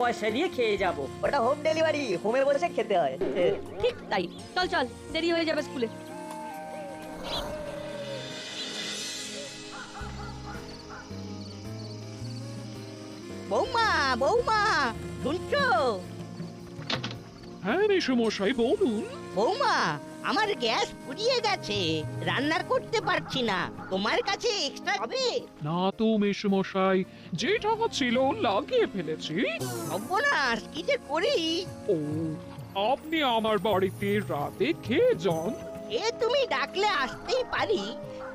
পয়সা দিয়ে খেয়ে যাব। ওটা হোম ডেলিভারি, হোমে বসে খেতে হয়। ঠিক তাই, চল চল, দেরি হয়ে যাবে স্কুলে। বৌমা বৌমা, শুনছো? হ্যাঁ মেসোমশাই বলুন। বৌমা, আমার গ্যাস ফুরিয়ে গেছে, রান্না করতে পারছি না। তোমার কাছে এক্সট্রা হবে? না তো মেসোমশাই, যে টাকা ছিল লাগিয়ে ফেলেছি। সর্বনাশ, কি যে করি! ও, আপনি আমার বাড়িতে রাতে খেয়ে যান। এ তুমি ডাকলে আসতেই পারি,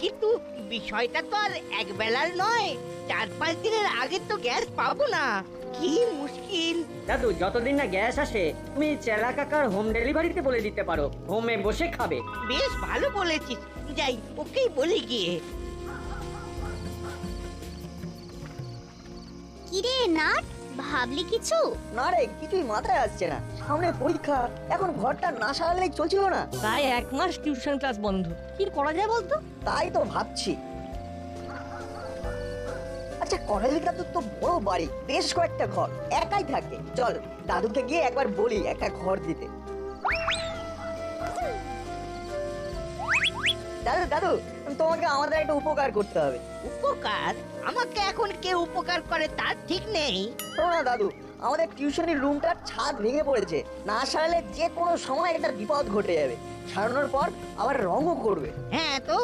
কিন্তু বিষয়টা তো আর এক বেলার নয়। 4-5 দিনের আগে তো গ্যাস পাবো না, কি মুশকিল। দাদু, যতদিন না গ্যাস আসে তুমি চেলা কাকার হোম ডেলিভারিতে বলে দিতে পারো, হোমে বসে খাবে। বেশ ভালো বলেছিস, যাই ওকেই বলে গিয়ে। কিরে নাট, ভাবলি কিছু? না রে, কিছুই মাথায় আসছে না। সামনে পরীক্ষা, এখন ঘরটা না সারালেই চলছিল না। তাই 1 মাস টিউশন ক্লাস বন্ধ, কি করা যায় বলতো? তাই তো ভাবছি। আচ্ছা, করালি দাদুর তো বড় বাড়ি, বেশ কয়েকটা ঘর, একাই থাকে। চল দাদুকে গিয়ে একবার বলি একটা ঘর দিতে। দাদু দাদু, তোমাকে আমাদের একটা উপকার করতে হবে। উপকার? আমাকে এখন কে উপকার করে তার ঠিক নেই। শোনো না দাদু, আমাদের টিউশনের রুমটার ছাদ ভেঙে পড়েছে, না সারালে যে কোনো সময় একটা বিপদ ঘটে যাবে। সারানোর পর আবার রঙও করবে। হ্যাঁ তো,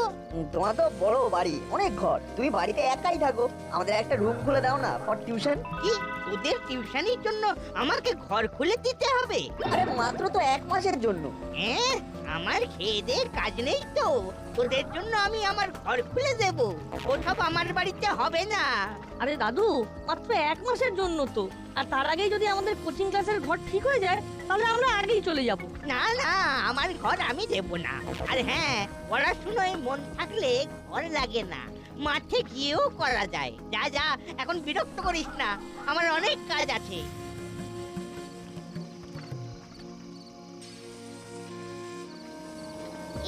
তোমার তো বড় বাড়ি, অনেক ঘর, তুমি বাড়িতে একাই থাকো, আমাদের একটা রুম খুলে দাও না ফর টিউশন। কি তোদের টিউশনির জন্য আমাকে ঘর খুলে দিতে হবে? আরে মাত্র তো 1 মাসের জন্য। হ্যাঁ, আমার খেয়ে দেয়ে কাজ নেই তো, তোদের জন্য আমি আমার ঘর খুলে দেব। ওসব আমার বাড়িতে হবে না। আরে দাদু, মাত্র 1 মাসের জন্য তো, আর তার আগেই যদি আমাদের কোচিং ক্লাসের ঘর ঠিক হয়ে যায় তাহলে আমরা আগেই চলে যাব। না না, আমার ঘর আমি দেব না। আর হ্যাঁ, পড়াশুনোয় মন থাকলে ঘর লাগে না, মাঠে গিয়েও করা যায়। যা যা, এখন বিরক্ত করিস না, আমার অনেক কাজ আছে।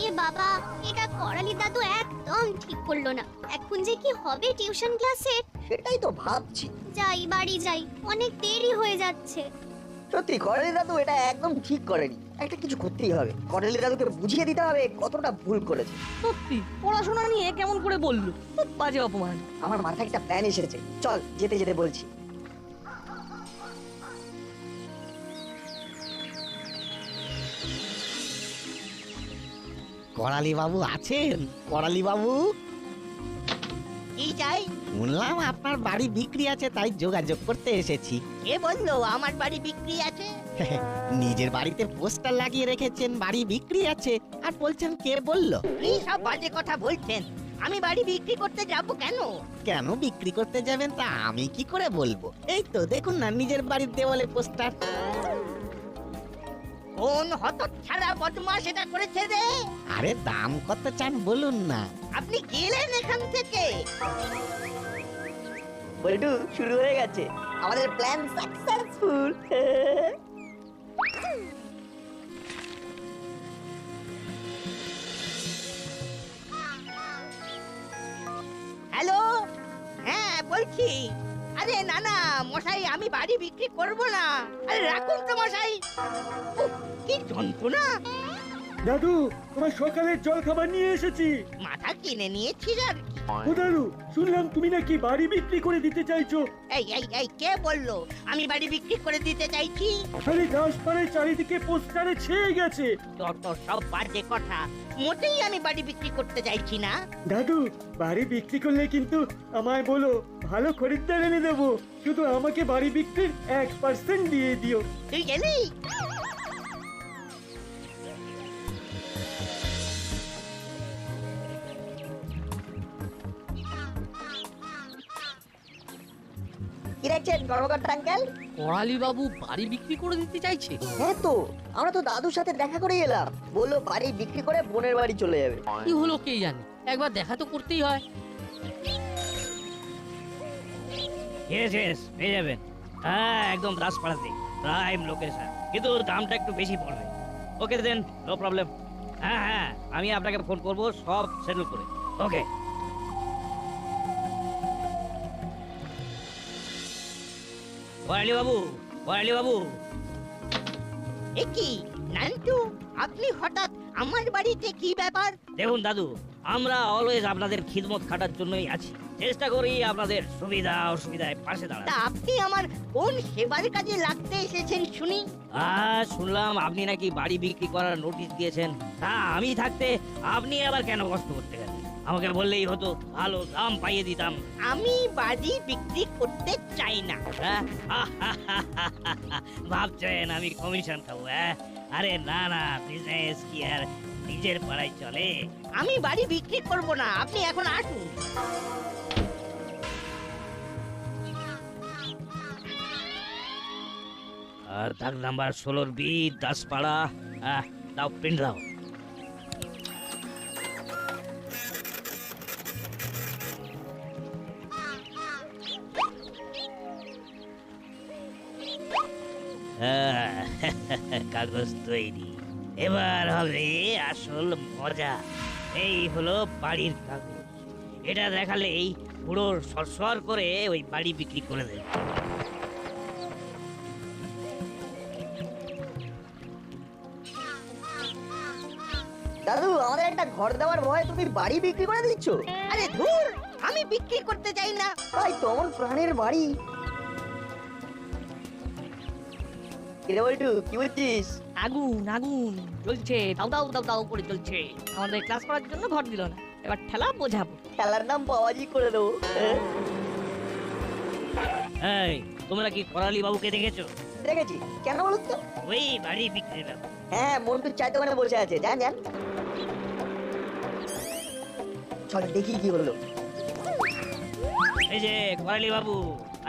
এ বাবা, এটা করালি দাদু একদম ঠিক করলো না। এখন যে কি হবে টিউশন ক্লাসে? সেটাই তো ভাবছি। যাই, বাড়ি যাই, অনেক দেরি হয়ে যাচ্ছে। সত্যি করালি দাদু এটা একদম ঠিক করেনি। একটা কিছু করতেই হবে, করালি দাদুকে বুঝিয়ে দিতে হবে কতটা ভুল করেছে। সত্যি পড়াশোনা নিয়ে কেমন করে বললো, খুব বাজে অপমান। আমার মাথায় একটা প্ল্যান এসেছে, চল যেতে যেতে বলছি। করালি বাবু আছেন? করালি বাবু, কি চাই? শুনলাম আপনার বাড়ি বিক্রি আছে, তাই যোগাযোগ করতে এসেছি। কে বললো আমার বাড়ি বিক্রি আছে? নিজের বাড়িতে পোস্টার লাগিয়ে রেখেছেন বাড়ি বিক্রি আছে, আর বলছেন কে বললো? কি সব বাজে কথা বলছেন? আমি বাড়ি বিক্রি করতে যাব কেন? কেন বিক্রি করতে যাবেন তা আমি কি করে বলবো? এই তো দেখুন না, নিজের বাড়ির দেওয়ালে পোস্টার। কোন হতচ্ছাড়া বদমাশ এটা করেছে রে? আরে দাম কত চান বলুন না। আপনি গেলেন এখান থেকে। বল্টু, শুরু হয়ে গেছে আমাদের প্ল্যান সাকসেসফুল। হ্যালো, হ্যাঁ বলছি। আরে না না মশাই, আমি বাড়ি বিক্রি করব না। আরে রাখুন তো মশাই। উফ, কি যন্ত্রণা! দাদু, তোমার সকালের জল খাবার নিয়ে এসেছি। মাথা কিনে নিয়েছিস আর কি? ও দাদু, শুনলাম তুমি নাকি বাড়ি বিক্রি করে দিতে চাইছো। এই এই এই, কে বললো আমি বাড়ি বিক্রি করে দিতে চাইছি? খালি দাসপাড়ায় চারিদিকে পোস্টারে ছেয়ে গেছে। যত সব বাজে কথা, মোটেই আমি বাড়ি বিক্রি করতে চাইছি না। দাদু, বাড়ি বিক্রি করলে কিন্তু আমায় বলো, ভালো খরিদ্দার এনে দেবো। শুধু আমাকে বাড়ি বিক্রির 1% দিয়ে দিও। তুই গেলি? কি দেখছেন কর্মকর্তা আঙ্কেল? করালি বাবু বাড়ি বিক্রি করে দিতে চাইছে? হ্যাঁ তো, আমরা তো দাদুর সাথে দেখা করে এলাম, বললো বাড়ি বিক্রি করে বোনের বাড়ি চলে যাবে। কি হলো কে জানে, একবার দেখা তো করতেই হয়। ইয়েস পেয়ে যাবেন। হ্যাঁ একদম দাসপাড়াতে, প্রাইম লোকেশন, কিন্তু দামটা একটু বেশি পড়বে। ওকে দেন, নো প্রবলেম। হ্যাঁ হ্যাঁ, আমি আপনাকে ফোন করব সব সেটেল করে। ওকে। করালি বাবু, করালি বাবু, এ কি নান্টু, আপনি হঠাৎ আমার বাড়িতে, কি ব্যাপার? দেখুন দাদু, আমরা অলওয়েজ আপনাদের খিদমত খাটার জন্যই আছি। চেষ্টা করি আপনাদের সুবিধা অসুবিধায় পাশে তা দাঁড়াতে। আপনি আমার কোন সেবার কাজে লাগতে এসেছেন শুনি? শুনলাম আপনি নাকি বাড়ি বিক্রি করার নোটিশ দিয়েছেন। তা আমি থাকতে আপনি আবার কেন কষ্ট করতে গেলেন? আমাকে বললেই হতো, ভালো দাম পাইয়ে দিতাম। আমি বাড়ি বিক্রি করতে চাই না। হ্যাঁ? ভাবছেন আমি কমিশন খাবো? হ্যাঁ, আরে না না, বিজনেস কি আর নিজের পাড়ায় চলে? আমি বাড়ি বিক্রি করব না, আপনি এখন আসুন। আর দাগ নাম্বার 16 বি, দাসপাড়া। দাও, প্রিন্ট দাও। কাগজ তৈরি, এবার হবে আসল মজা। এই হলো বাড়ির কাগজ। এটা দেখালেই পুরো সরসর করে ওই বাড়ি বিক্রি করে দেবে। দাদু, আমাদের একটা ঘর দেওয়ার ভয়ে তুমি বাড়ি বিক্রি করে দিচ্ছ? আরে ধুর, আমি বিক্রি করতে চাই না। তাই তোমার প্রাণের বাড়ি। কিরে বল্টু, কি বলছিস? আগুন আগুন জ্বলছে, দাও দাও দাও দাও করে জ্বলছে। আমাদের ক্লাস করার জন্য ঘর দিল না, এবার ঠেলা বোঝাবো। খেলার নাম বাবাজি করে দেবো। এই, তোমরা কি করালি বাবুকে দেখেছো? দেখেছি, কেন বলুন তো? ওই বাড়ি বিক্রি ব্যাপার। হ্যাঁ, মন্টুর চায়ের দোকানে বসে আছে, যান যান। চল দেখি কি হলো। এই যে করালি বাবু,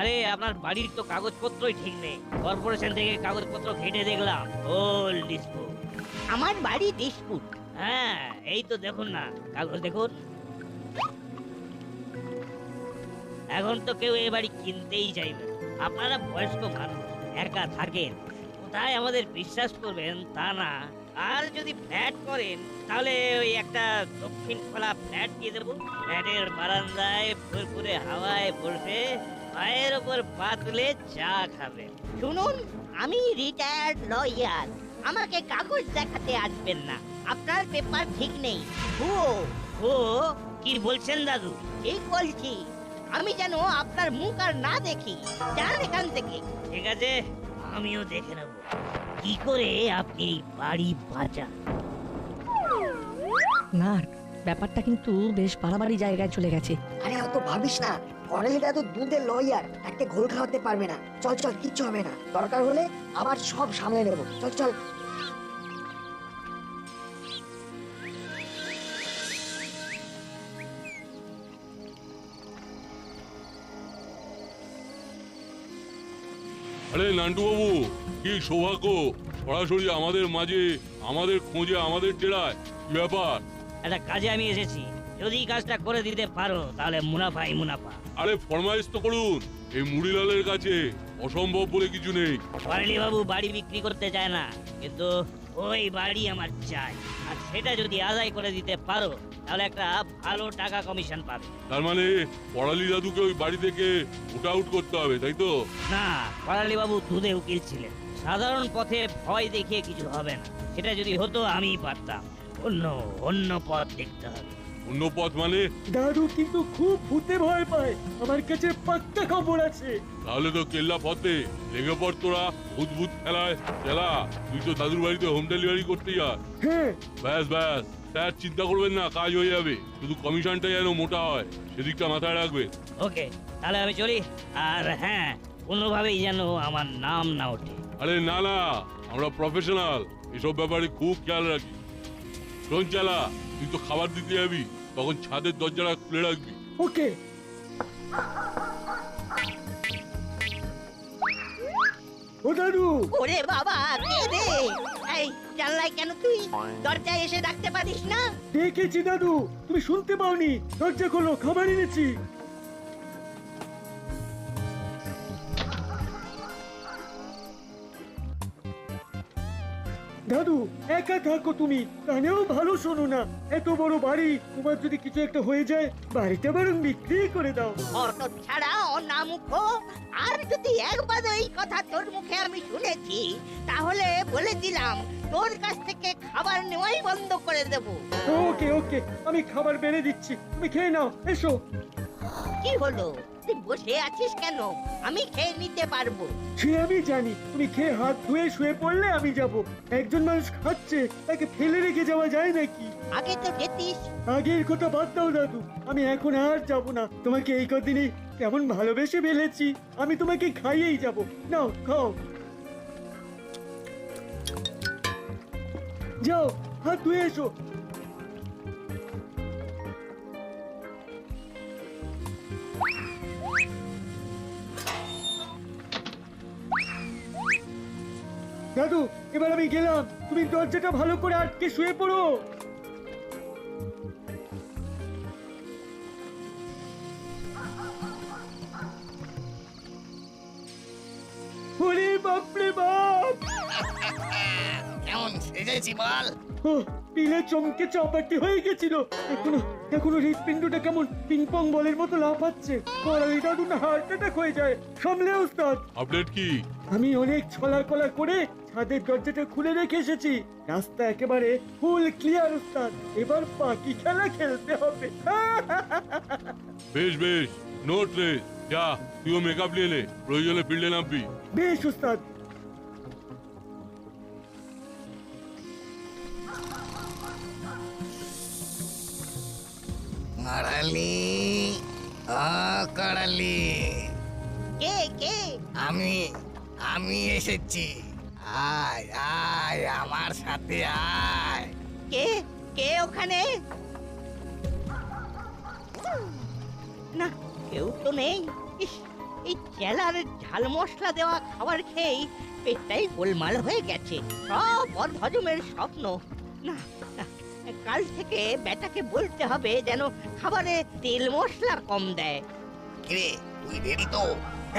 আরে আপনার বাড়ির তো কাগজপত্রই ঠিক নেই। কর্পোরেশন থেকে কাগজপত্র ঘেটে দেখলাম, ওল ডিসপুট। আমার বাড়ি ডিসপুট? হ্যাঁ, এই তো দেখুন না, কাগজ দেখুন। এখন তো কেউ এই বাড়ি কিনতেই চাইবে না। আপনারা বয়স্ক মানুষ, একা থাকেন, কোথায় আমাদের বিশ্বাস করবেন তা না। আর যদি ফ্ল্যাট করেন, তাহলে ওই একটা দক্ষিণ খোলা ফ্ল্যাট দিয়ে দেবো। ফ্ল্যাটের বারান্দায় ফুরফুরে হাওয়ায় বসে পায়ের ওপর পা তুলে চা খাবেন। শুনুন, আমি রিটায়ার্ড লয়ার, আমাকে কাগজ দেখাতে আসবেন না। আপনার পেপার ঠিক নেই, ভুয়ো। ও কি বলছেন দাদু? ঠিক বলছি, আমি যেন আপনার মুখ আর না দেখি। যান এখান থেকে। ঠিক আছে, আমিও দেখে নেব কি করে আপনি এই বাড়ি বাঁচান। না, ব্যাপারটা কিন্তু বেশ বাড়াবাড়ি জায়গায় চলে গেছে। আরে অত ভাবিস না, করেলিটা তো দুধের লয়ার, একটা ঘোল খাওয়াতে পারবে না। চল চল, কিচ্ছু হবে না, দরকার হলে আবার সব সামলে নেবো। চল চল। আরে নান্টু বাবু, কি সৌভাগ্য সরাসরি আমাদের মাঝে, আমাদের খোঁজে, আমাদের ডেরায়। কি ব্যাপার? একটা কাজে আমি এসেছি, যদি কাজটা করে দিতে পারো তাহলে মুনাফাই মুনাফা। আরে ফরমাইশ তো করুন, এই মুড়িলালের কাছে অসম্ভব বলে কিছু নেই। করালি বাবু বাড়ি বিক্রি করতে চায় না, কিন্তু ওই বাড়ি আমার চাই। আর সেটা যদি আদায় করে দিতে পারো তাহলে একটা ভালো টাকা কমিশন পাবে। তার মানে পড়ালি দাদুকে ওই বাড়ি থেকে ওট আউট করতে হবে, তাই তো? না, করালি বাবু দুধে উকিল ছিলেন, সাধারণ পথে ভয় দেখিয়ে কিছু হবে না। সেটা যদি হতো আমিই পারতাম। অন্য অন্য পথ দেখতে হবে। অন্য পথ মানে? দাদু কিন্তু খুব ভূতে ভয় পায়, আমার কাছে পাক্কা খবর আছে। তাহলে তো কেল্লা পথে লেগে পড় তোরা, ভূত ভূত খেলায়। খেলা, তুই তো দাদুর বাড়িতে হোম ডেলিভারি করতে যাস। হ্যাঁ, ব্যাস ব্যাস, স্যার চিন্তা করবেন না, কাজ হয়ে যাবে। শুধু কমিশনটা যেন মোটা হয়, সেদিকটা মাথায় রাখবে। ওকে, তাহলে আমি চলি। আর হ্যাঁ, কোনোভাবেই যেন আমার নাম না ওঠে। আরে না না, আমরা প্রফেশনাল, এসব ব্যাপারে খুব খেয়াল রাখি। শোন চালা, তুই তো খাবার দিতে যাবি, তখন ছাদের দরজাটা খুলে রাখবি। ওকে। ও দাদু, ওরে বাবা, কে রে? এই জানলায় কেন তুই? দরজায় এসে ডাকতে পারিস না? দেখেছি দাদু, তুমি শুনতে পাওনি। দরজা খোলো, খাবার এনেছি। দাদু একা থাকো তুমি, কানেও ভালো শোনো না। এত বড় বাড়ি, তোমার যদি কিছু একটা হয়ে যায় বাড়িটা বরং বিক্রি করে দাও। অত ছাড়া অনামুখ, আর যদি একবার এই কথা তোর মুখে আমি শুনেছি তাহলে বলে দিলাম তোর কাছ থেকে খাবার নেওয়াই বন্ধ করে দেব। ওকে ওকে, আমি খাবার বেড়ে দিচ্ছি, তুমি খেয়ে নাও, এসো। কি হলো, তুই বসে আছিস কেন? আমি খেয়ে নিতে পারবো। সে আমি জানি, তুমি খেয়ে হাত ধুয়ে শুয়ে পড়লে আমি যাব। একজন মানুষ খাচ্ছে, তাকে ফেলে রেখে যাওয়া যায় নাকি? আগে তো যেতিস। আগের কথা বাদ দাও দাদু, আমি এখন আর যাব না। তোমাকে এই কদিনে কেমন ভালোবেসে ফেলেছি, আমি তোমাকে খাইয়েই যাব। নাও খাও, যাও হাত ধুয়ে এসো। দাদু এবার আমি গেলাম, তুমি দরজাটা ভালো করে আটকে শুয়ে পড়ো। ওরে বাপরে বাপ! কেমন সেজেছি বল? ও, পিলে চমকে চাপাটি হয়ে গেছিল। এখনো হৃৎপিণ্ডটা কেমন পিংপং বলের মতো লাফাচ্ছে। করালি দাদু না হার্ট অ্যাটাক হয়ে যায়। সামলে ওস্তাদ। আপডেট কি? আমি অনেক ছলাকলা করে ছাদের দরজাটা খুলে রেখে এসেছি। রাস্তা একেবারে ফুল ক্লিয়ার ওস্তাদ। এবার বাকি খেলা খেলতে হবে। বেশ বেশ, নো স্ট্রেস। যা, তুইও মেকআপ নিয়ে নে, প্রয়োজনে ফিল্ডে নামবি। বেশ ওস্তাদ। কাড়ালি, কাড়ালি, কে কে? আমি আমি এসেছি। আয় আয় আমার সাথে আয়। কে কে ওখানে? না, কেউ তো নেই। ইস, এই চেলার ঝাল মশলা দেওয়া খাবার খেয়েই পেটটাই গোলমাল হয়ে গেছে। সব হজমের স্বপ্ন। না না, কাল থেকে বেটাকে বলতে হবে যেন খাবারে তেল মশলা কম দেয়। কিরে তুই রেডি তো?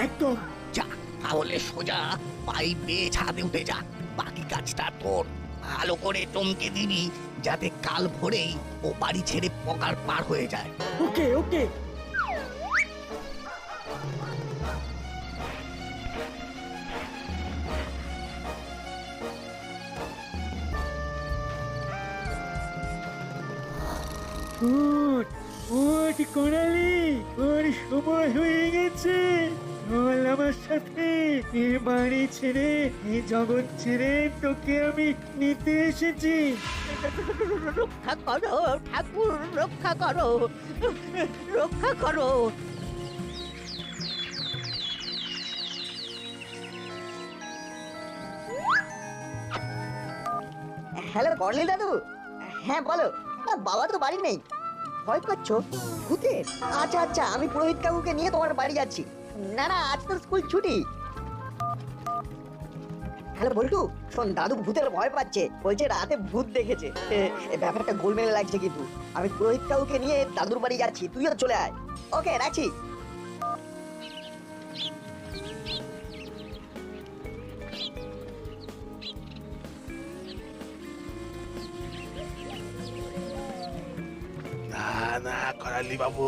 একদম। যা, তাহলে সোজা পাইপ বেয়ে ছাদে উঠে যা। বাকি কাজটা তোর। ভালো করে টমকে দিবি যাতে কাল ভোরেই ও বাড়ি ছেড়ে পকার পার হয়ে যায়। ওকে ওকে। উঠ উঠ করালি, ওর সময় হয়ে গেছে। চল আমার সাথে। এ বাড়ি ছেড়ে, এই জগৎ ছেড়ে তোকে আমি নিতে এসেছি। রক্ষা করো ঠাকুর, রক্ষা করো, রক্ষা করো। হ্যালো করলি দাদু। হ্যাঁ বলো। বাবা তো বাড়ি নেই। ভয় পাচ্ছো ভূতের? আচ্ছা আচ্ছা, আমি পুরোহিত কাকুকে নিয়ে তোমার বাড়ি যাচ্ছি। না না, আজ তো স্কুল ছুটি। হ্যালো বল্টু, শোন, দাদু ভূতের ভয় পাচ্ছে, বলছে রাতে ভূত দেখেছে। ব্যাপারটা গোলমেলে লাগছে কিন্তু। আমি পুরোহিত কাকুকে নিয়ে দাদুর বাড়ি যাচ্ছি, তুইও চলে আয়। ওকে, রাখছি। না না করালি বাবু,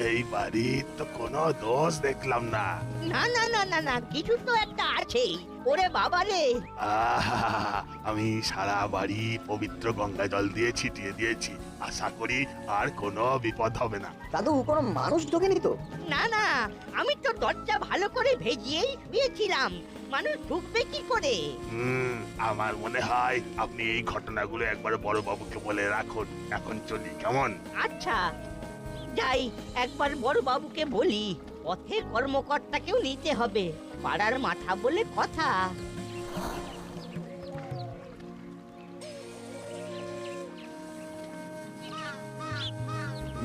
এই বাড়ির তো কোনো দোষ দেখলাম না। না না না না না, কিছু তো একটা আছেই। ওরে বাবা রে! আহা, আমি সারা বাড়ি পবিত্র গঙ্গা জল দিয়ে ছিটিয়ে দিয়েছি। আশা করি আর কোনো বিপদ হবে না। দাদু কোনো মানুষ ঢোকেনি তো? না না, আমি তো দরজা ভালো করে ভেজিয়েই শুয়েছিলাম। মানুষ ঢুকবে কি করে? আমার মনে হয় আপনি এই ঘটনাগুলো একবার বড় বাবুকে বলে রাখুন। এখন চলি, কেমন? আচ্ছা, যাই একবার বড় বাবুকে বলি। পথে কর্মকর্তাকেও নিতে হবে, পাড়ার মাথা বলে কথা।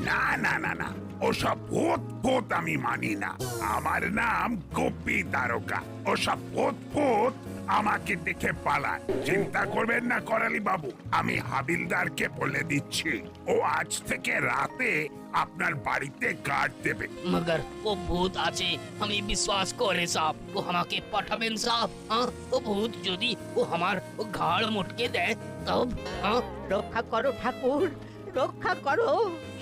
না না না না, ওসব ভূত ভূত আমি মানি না। আমার নাম গোপী তারকা। ওসব ভূত ভূত আমাকে দেখে পালায়। চিন্তা করবেন না করালি বাবু, আমি হাবিলদারকে বলে দিচ্ছি, ও আজ থেকে রাতে আপনার বাড়িতে গার্ড দেবে। मगर वो भूत আছে আমি বিশ্বাস করে সাহেব, ও আমাকে পাঠাবেন সাহেব। হ্যাঁ, ও ভূত যদি ও আমার ও ঘাড় মুটকে দেয় তব হ্যাঁ। রক্ষা করো ঠাকুর, রক্ষা করো।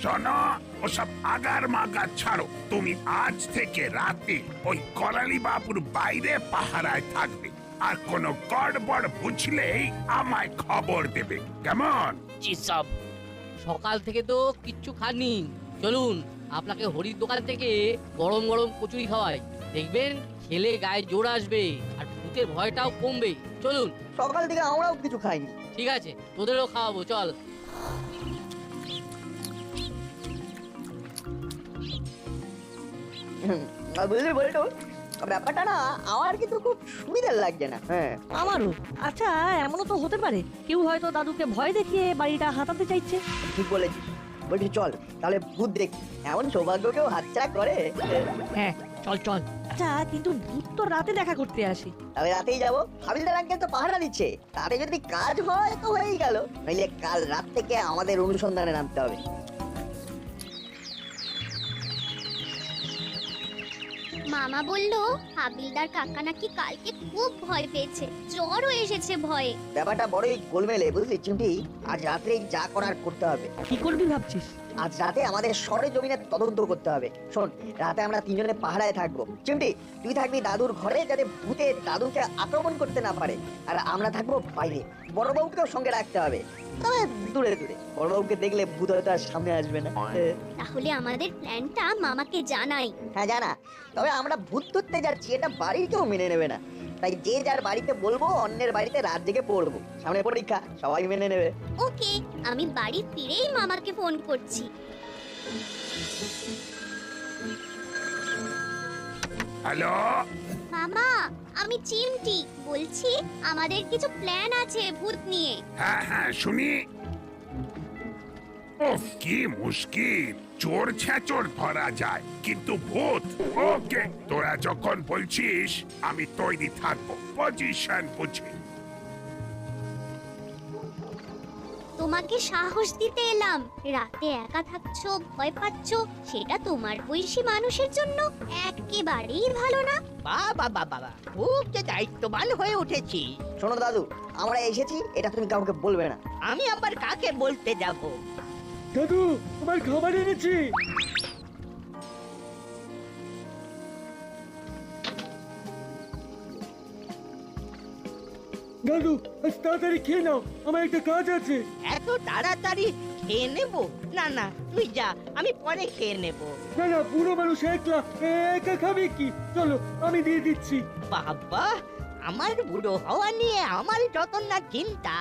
শোনো, ওসব আগার মাগার ছাড়ো, তুমি আজ থেকে রাতে ওই করালি বাবুর বাইরে পাহারায় থাকবে, আর কোনো গড়বড় বুঝলেই আমায় খবর দেবে, কেমন? জি সাহেব। সকাল থেকে তো কিচ্ছু খাননি, চলুন আপনাকে হরির দোকান থেকে গরম গরম কচুরি খাওয়াই, দেখবেন খেলে গায়ে জোর আসবে আর ভূতের ভয়টাও কমবে। চলুন। সকাল থেকে আমরাও কিছু খাইনি। ঠিক আছে, তোদেরও খাওয়াবো, চল। বুঝলি বলতো, ব্যাপারটা না আমার কিন্তু খুব সুবিধার লাগছে না। হ্যাঁ, আমারও। আচ্ছা, এমনও তো হতে পারে কেউ হয়তো দাদুকে ভয় দেখিয়ে বাড়িটা হাতাতে চাইছে। ঠিক বলেছিস। বলছি চল তাহলে ভূত দেখি, এমন সৌভাগ্য কেউ হাতছাড়া করে? হ্যাঁ, চল চল। আচ্ছা, কিন্তু ভূত তো রাতে দেখা করতে আসে। তাহলে রাতেই যাবো, হাবিলদার আঙ্কেল তো পাহারা দিচ্ছে, তাতে যদি কাজ হয় তো হয়েই গেল, নইলে কাল রাত থেকে আমাদের অনুসন্ধানে নামতে হবে। মামা বললো হাবিলদার কাকা নাকি কালকে খুব ভয় পেয়েছে, জ্বরও এসেছে ভয়ে। ব্যাপারটা বড়ই গোলমেলে, বুঝলি চিমটি। আজ রাত্রেই যা করার করতে হবে। কি করবি ভাবছিস? আজ রাতে আমাদের সরেজমিনের তদন্ত করতে হবে। শোন, রাতে আমরা তিনজনে পাহারায় থাকবো। চিমটি, তুই থাকবি দাদুর ঘরে, যাতে ভূতে দাদুকে আক্রমণ করতে না পারে, আর আমরা থাকবো বাইরে। বড়বাবুকেও সঙ্গে রাখতে হবে, তবে দূরে দূরে। বড়বাবুকে দেখলে ভূত হয়তো আর সামনে আসবে না। তাহলে আমাদের প্ল্যানটা মামাকে জানাই। হ্যাঁ জানা, তবে আমরা ভূত ধরতে যাচ্ছি এটা বাড়ির কেউ মেনে নেবে না, তাই যে যার বাড়িতে বলবো অন্যের বাড়িতে রাত জেগে পড়বো। সামনে পরীক্ষা, সবাই মেনে নেবে। ওকে, আমি বাড়ি ফিরেই মামাকে ফোন করছি। হ্যালো মামা, আমি চিমটি বলছি, আমাদের কিছু প্ল্যান আছে ভূত নিয়ে। হ্যাঁ হ্যাঁ শুনি। ওফ, কি মুশকিল, চোর ছ্যাচোর ধরা যায়, কিন্তু ভূত? ওকে, তোরা যখন বলছিস আমি তৈরি থাকবো, পজিশন বুঝে। তোমাকে সাহস দিতে এলাম। রাতে একা থাকছো, ভয় পাচ্ছো, সেটা তোমার বয়সী মানুষের জন্য একেবারেই ভালো না। বাবা বাবা, খুব যে দায়িত্ববান হয়ে উঠেছি। শোনো দাদু, আমরা এসেছি, এটা তুমি কাউকে বলবে না। আমি আবার কাকে বলতে যাব? দাদু, তোমার খাবার এনেছি। দাদু, আজ তাড়াতাড়ি খেয়ে নাও, আমার একটা কাজ আছে। এত তাড়াতাড়ি খেয়ে নেব? না না, তুই যা, আমি পরে খেয়ে নেব। না না, বুড়ো মানুষ একলা একা খাবে কি? চলো, আমি দিয়ে দিচ্ছি। বাবা, আমার বুড়ো হওয়া নিয়ে আমার যত না চিন্তা,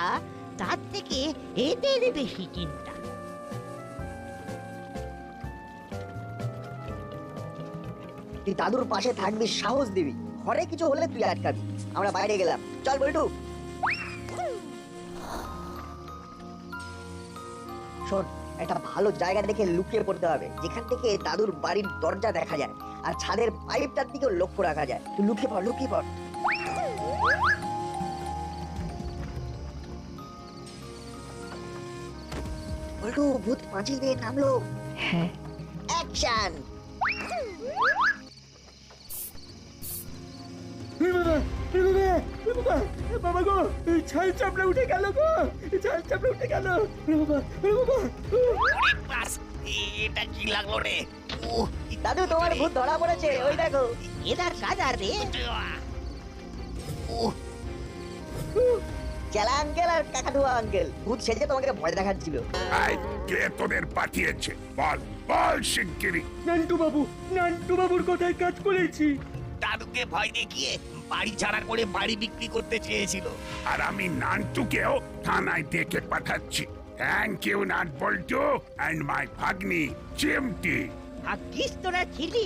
তার থেকে এদের বেশি চিন্তা। তুই দাদুর পাশে থাকবি, সাহস দিবি, ঘরে কিছু হলে তুই আটকাবি। আমরা বাইরে গেলাম, চল বলটু। শোন, একটা ভালো জায়গা দেখে লুকিয়ে পড়তে হবে, যেখান থেকে দাদুর বাড়ির দরজা দেখা যায় আর ছাদের পাইপটার দিকেও লক্ষ্য রাখা যায়। তুই লুকিয়ে পড়, লুকিয়ে পড়। বলটু, ভূত পাঁচিল দিয়ে নামলো। হ্যাঁ। অ্যাকশন। বাবা গো, ছাল চাপড়া উঠে গেল গো, ছাল চাপড়া উঠে গেল। বাবা, এটা কি লাগলো রে? দাদু, তোমার ভূত ধরা পড়েছে, ওই দেখো। এদার কাজা রে। চেলা আঙ্কেল আর কাকাটুয়া আঙ্কেল ভূত সেজে তোমাকে ভয় দেখাচ্ছিল। এই, কে তোদের পাঠিয়েছে? বল বল শিগগিরই। নান্টু বাবুর কথায় কাজ করেছি। দাদুকে ভয় দেখিয়ে বাড়ি ছাড়া করে বাড়ি বিক্রি করতে চেয়েছিল। আর আমি নান্টুকেও থানায় ডেকে পাঠাচ্ছি। থ্যাংক ইউ নাট বল্টু এন্ড মাই ভাগ্নি চিমটি। ভাগ্যিস তোরা ছিলি,